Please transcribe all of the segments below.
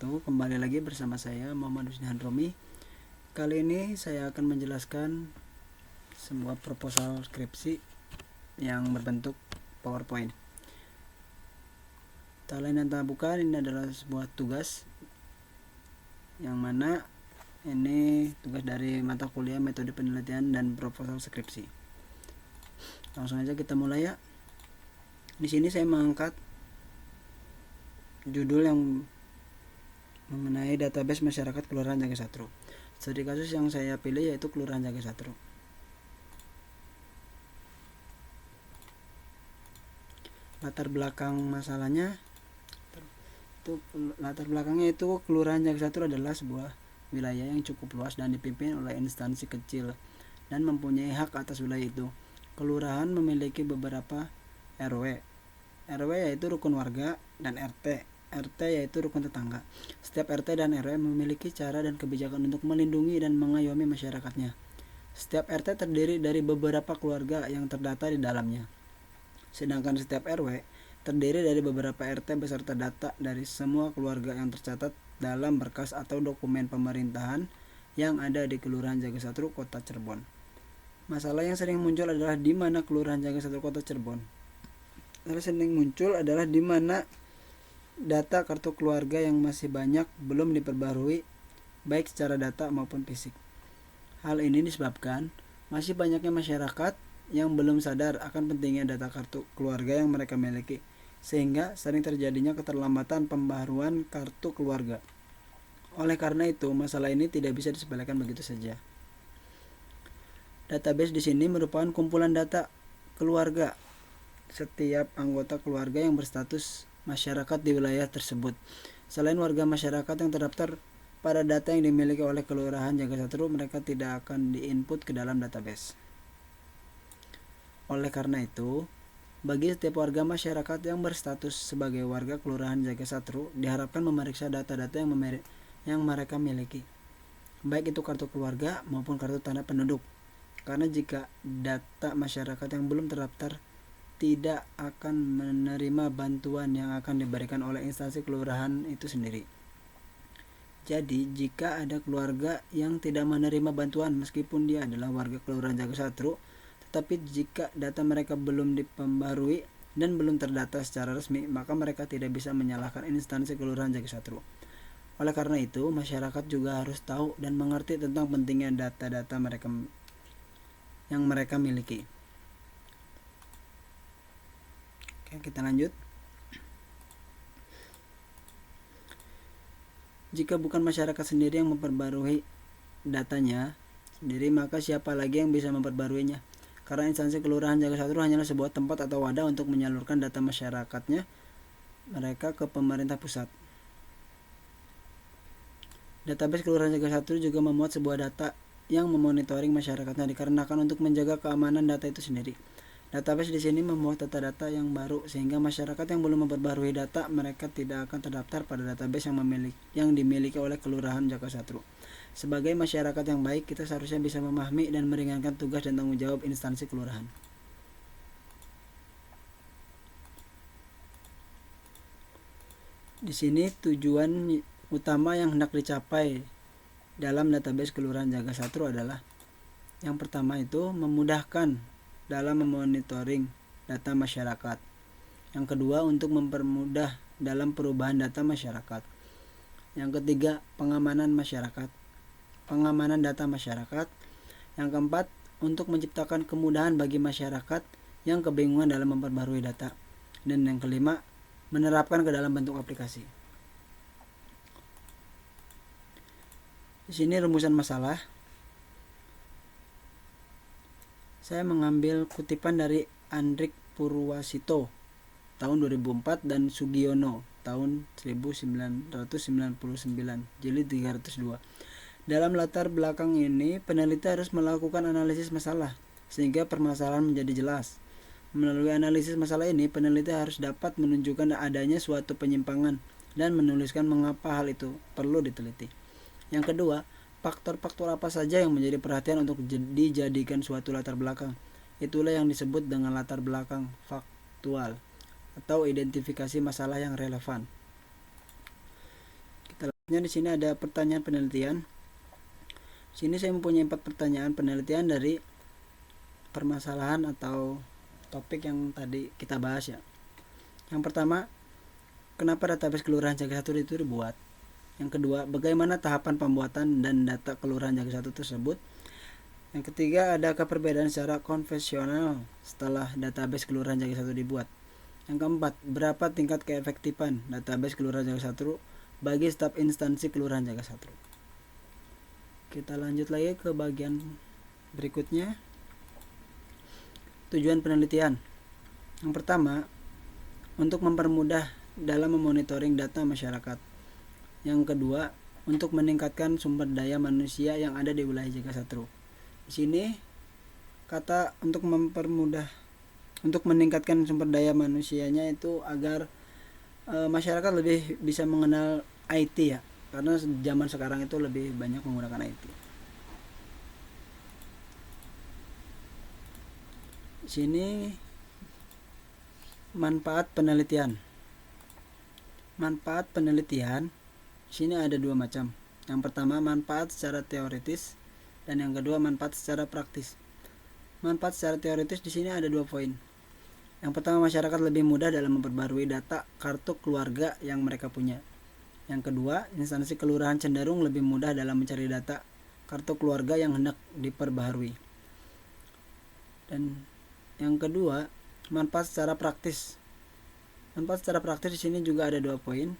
wabarakatuh. Kembali lagi bersama saya Muhammad Husni Handromi. Kali ini saya akan menjelaskan sebuah proposal skripsi yang berbentuk PowerPoint. Tak lain dan tak bukan, ini adalah sebuah tugas yang mana ini tugas dari mata kuliah metode penelitian dan proposal skripsi. Langsung aja kita mulai ya. Di sini saya mengangkat judul yang mengenai database masyarakat Kelurahan Jagasatru. Studi kasus yang saya pilih yaitu Kelurahan Jagasatru. Latar belakang masalahnya latar belakangnya itu Kelurahan Jagasatru adalah sebuah wilayah yang cukup luas dan dipimpin oleh instansi kecil dan mempunyai hak atas wilayah itu. Kelurahan memiliki beberapa RW. RW yaitu rukun warga, dan RT yaitu rukun tetangga. Setiap RT dan RW memiliki cara dan kebijakan untuk melindungi dan mengayomi masyarakatnya. Setiap RT terdiri dari beberapa keluarga yang terdata di dalamnya. Sedangkan setiap RW terdiri dari beberapa RT beserta data dari semua keluarga yang tercatat dalam berkas atau dokumen pemerintahan yang ada di Kelurahan Jagasatru, Kota Cirebon. Masalah yang sering muncul adalah di mana Kelurahan Jagasatru, Kota Cirebon. Sering muncul adalah di mana data kartu keluarga yang masih banyak belum diperbarui baik secara data maupun fisik. Hal ini disebabkan masih banyaknya masyarakat yang belum sadar akan pentingnya data kartu keluarga yang mereka miliki, sehingga sering terjadinya keterlambatan pembaruan kartu keluarga. Oleh karena itu, masalah ini tidak bisa disepelekan begitu saja. Database di sini merupakan kumpulan data keluarga setiap anggota keluarga yang berstatus masyarakat di wilayah tersebut. Selain warga masyarakat yang terdaftar pada data yang dimiliki oleh Kelurahan Jagasatru, mereka tidak akan diinput ke dalam database. Oleh karena itu, bagi setiap warga masyarakat yang berstatus sebagai warga Kelurahan Jagasatru, diharapkan memeriksa data-data yang mereka miliki, baik itu kartu keluarga maupun kartu tanda penduduk. Karena jika data masyarakat yang belum terdaftar tidak akan menerima bantuan yang akan diberikan oleh instansi kelurahan itu sendiri. Jadi, jika ada keluarga yang tidak menerima bantuan meskipun dia adalah warga Kelurahan Jagasatru, tetapi jika data mereka belum dipembarui dan belum terdata secara resmi, maka mereka tidak bisa menyalahkan instansi Kelurahan Jagasatru. Oleh karena itu, masyarakat juga harus tahu dan mengerti tentang pentingnya data-data mereka yang mereka miliki. Oke, kita lanjut. Jika bukan masyarakat sendiri yang memperbarui datanya sendiri, maka siapa lagi yang bisa memperbaruinya? Karena instansi Kelurahan Jagasatru hanyalah sebuah tempat atau wadah untuk menyalurkan data masyarakatnya mereka ke pemerintah pusat. Database Kelurahan Jagasatru juga memuat sebuah data yang memonitoring masyarakatnya dikarenakan untuk menjaga keamanan data itu sendiri. Database di sini memuat data-data yang baru sehingga masyarakat yang belum memperbarui data mereka tidak akan terdaftar pada database yang dimiliki oleh Kelurahan Jagasatru. Sebagai masyarakat yang baik, kita seharusnya bisa memahami dan meringankan tugas dan tanggung jawab instansi kelurahan. Di sini tujuan utama yang hendak dicapai dalam database Kelurahan Jagasatru adalah yang pertama itu memudahkan dalam memonitoring data masyarakat. Yang kedua, untuk mempermudah dalam perubahan data masyarakat. Yang ketiga, pengamanan data masyarakat. Yang keempat, untuk menciptakan kemudahan bagi masyarakat yang kebingungan dalam memperbarui data. Dan yang kelima, menerapkan ke dalam bentuk aplikasi. Di sini rumusan masalah. Saya mengambil kutipan dari Andrik Purwasito tahun 2004 dan Sugiono tahun 1999, jilid 302. Dalam latar belakang ini, peneliti harus melakukan analisis masalah sehingga permasalahan menjadi jelas. Melalui analisis masalah ini, peneliti harus dapat menunjukkan adanya suatu penyimpangan dan menuliskan mengapa hal itu perlu diteliti. Yang kedua, faktor-faktor apa saja yang menjadi perhatian untuk dijadikan suatu latar belakang. Itulah yang disebut dengan latar belakang faktual atau identifikasi masalah yang relevan. Selanjutnya di sini ada pertanyaan penelitian. Sini saya mempunyai 4 pertanyaan penelitian dari permasalahan atau topik yang tadi kita bahas ya. Yang pertama, kenapa database Kelurahan Jaga 1 itu dibuat? Yang kedua, bagaimana tahapan pembuatan dan data Kelurahan Jaga 1 tersebut? Yang ketiga, adakah perbedaan secara konvensional setelah database Kelurahan Jaga 1 dibuat? Yang keempat, berapa tingkat keefektifan database Kelurahan Jaga 1 bagi staf instansi Kelurahan Jaga 1? Kita lanjut lagi ke bagian berikutnya. Tujuan penelitian. Yang pertama, untuk mempermudah dalam memonitoring data masyarakat. Yang kedua, untuk meningkatkan sumber daya manusia yang ada di wilayah Jaga 1. Di sini kata untuk mempermudah, untuk meningkatkan sumber daya manusianya itu agar masyarakat lebih bisa mengenal IT ya, karena zaman sekarang itu lebih banyak menggunakan IT. Di sini manfaat penelitian. Manfaat penelitian di sini ada 2 macam. Yang pertama, manfaat secara teoritis, dan yang kedua, manfaat secara praktis. Manfaat secara teoritis di sini ada 2 poin. Yang pertama, masyarakat lebih mudah dalam memperbarui data kartu keluarga yang mereka punya. Yang kedua, instansi kelurahan cenderung lebih mudah dalam mencari data kartu keluarga yang hendak diperbaharui. Dan yang kedua, manfaat secara praktis. Manfaat secara praktis di sini juga ada 2 poin.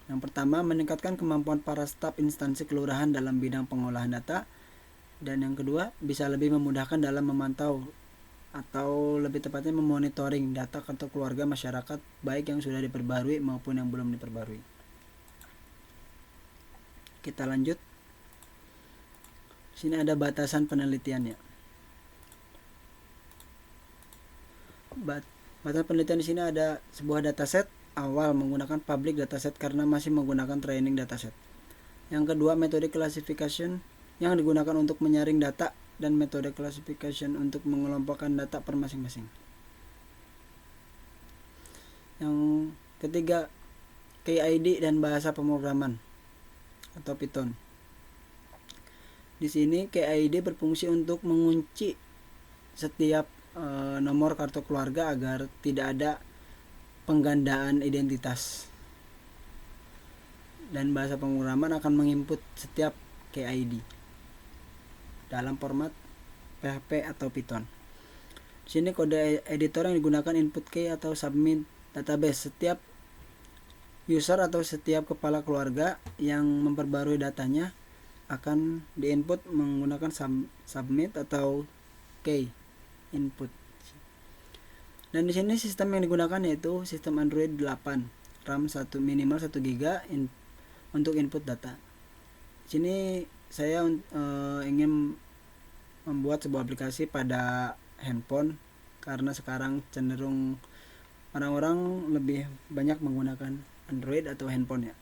Yang pertama, meningkatkan kemampuan para staf instansi kelurahan dalam bidang pengolahan data. Dan yang kedua, bisa lebih memudahkan dalam memantau atau lebih tepatnya memonitoring data kartu keluarga masyarakat, baik yang sudah diperbarui maupun yang belum diperbarui. Kita lanjut. Sini ada batasan penelitiannya. Batasan penelitian di sini ada sebuah dataset awal menggunakan public dataset karena masih menggunakan training dataset. Yang kedua, metode classification yang digunakan untuk menyaring data dan metode classification untuk mengelompokkan data per masing-masing. Yang ketiga, KID dan bahasa pemrograman atau Python. Di sini KID berfungsi untuk mengunci setiap nomor kartu keluarga agar tidak ada penggandaan identitas. Dan bahasa pemrograman akan menginput setiap KID dalam format PHP atau Python. Di sini kode editor yang digunakan input key atau submit database. Setiap user atau setiap kepala keluarga yang memperbarui datanya akan diinput menggunakan submit atau key input. Dan di sini sistem yang digunakan yaitu sistem Android 8, RAM minimal 1 GB untuk input data. Di sini saya ingin membuat sebuah aplikasi pada handphone karena sekarang cenderung orang-orang lebih banyak menggunakan Android atau handphone ya.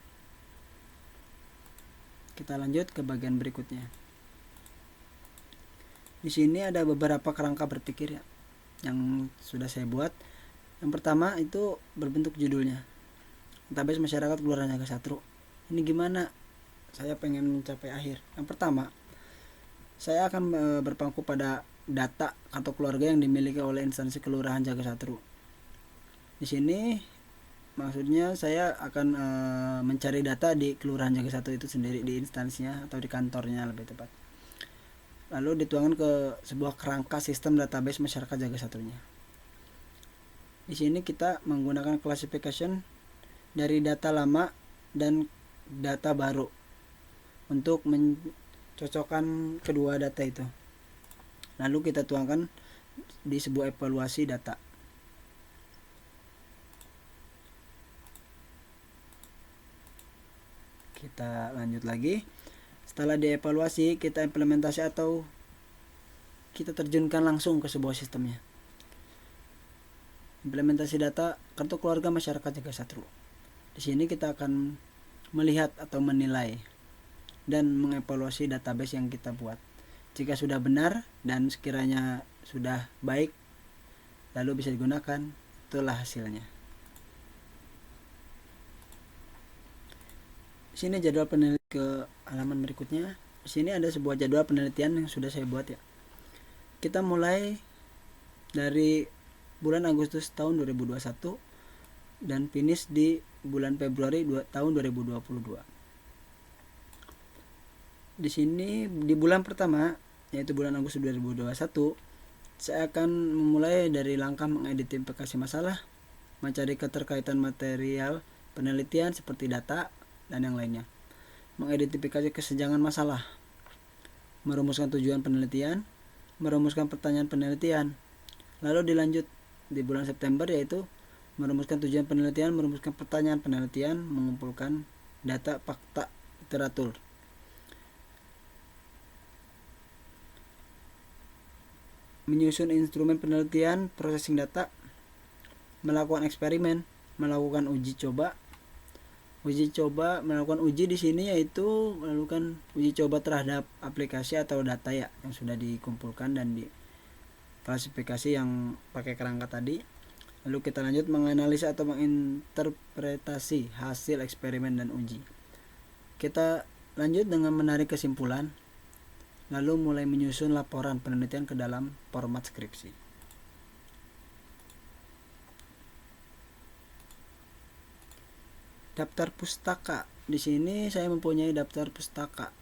Kita lanjut ke bagian berikutnya. Di sini ada beberapa kerangka berpikir ya yang sudah saya buat. Yang pertama itu berbentuk judulnya, database masyarakat Kelurahan Jaga 1. Ini gimana saya pengen mencapai akhir. Yang pertama, saya akan berpangku pada data atau keluarga yang dimiliki oleh instansi Kelurahan Jaga 1. Di sini maksudnya saya akan mencari data di Kelurahan Jaga 1 itu sendiri, di instansinya atau di kantornya lebih tepat. Lalu dituangkan ke sebuah kerangka sistem database masyarakat Jaga 1-nya. Di sini kita menggunakan classification dari data lama dan data baru untuk mencocokkan kedua data itu. Lalu kita tuangkan di sebuah evaluasi data. Kita lanjut lagi. Setelah dievaluasi, kita implementasi atau kita terjunkan langsung ke sebuah sistemnya. Implementasi data kartu keluarga masyarakat Jaga 1. Di sini kita akan melihat atau menilai dan mengevaluasi database yang kita buat. Jika sudah benar dan sekiranya sudah baik, lalu bisa digunakan, itulah hasilnya. Sini jadwal penelitian ke halaman berikutnya. Di sini ada sebuah jadwal penelitian yang sudah saya buat ya. Kita mulai dari bulan Agustus tahun 2021 dan finish di bulan Februari tahun 2022. Di sini di bulan pertama yaitu bulan Agustus 2021, saya akan memulai dari langkah mengidentifikasi masalah, mencari keterkaitan material penelitian seperti data dan yang lainnya, mengidentifikasi kesenjangan masalah, merumuskan tujuan penelitian, merumuskan pertanyaan penelitian. Lalu dilanjut di bulan September yaitu merumuskan tujuan penelitian, merumuskan pertanyaan penelitian, mengumpulkan data, fakta, literatur. Menyusun instrumen penelitian, processing data, melakukan eksperimen, melakukan uji coba. Melakukan uji di sini yaitu melakukan uji coba terhadap aplikasi atau data ya yang sudah dikumpulkan dan diklasifikasi yang pakai kerangka tadi. Lalu kita lanjut menganalisa atau menginterpretasi hasil eksperimen dan uji. Kita lanjut dengan menarik kesimpulan, lalu mulai menyusun laporan penelitian ke dalam format skripsi. Daftar pustaka. Di sini saya mempunyai daftar pustaka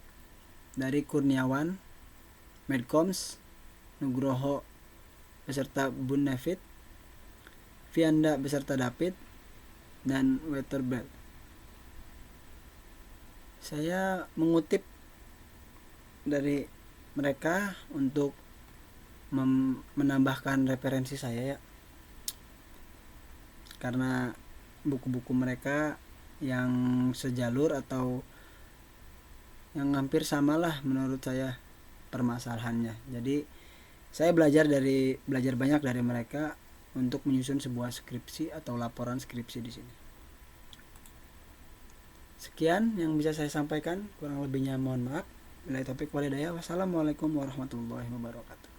dari Kurniawan, Medcoms, Nugroho beserta Bun Nevid, Vianda beserta David, dan Weterbel. Saya mengutip dari mereka untuk menambahkan referensi saya ya, karena buku-buku mereka yang sejalur atau yang hampir samalah menurut saya permasalahannya. Jadi saya belajar banyak dari mereka untuk menyusun sebuah skripsi atau laporan skripsi di sini. Sekian yang bisa saya sampaikan, kurang lebihnya mohon maaf. Bila topik walidaya, wassalamualaikum warahmatullahi wabarakatuh.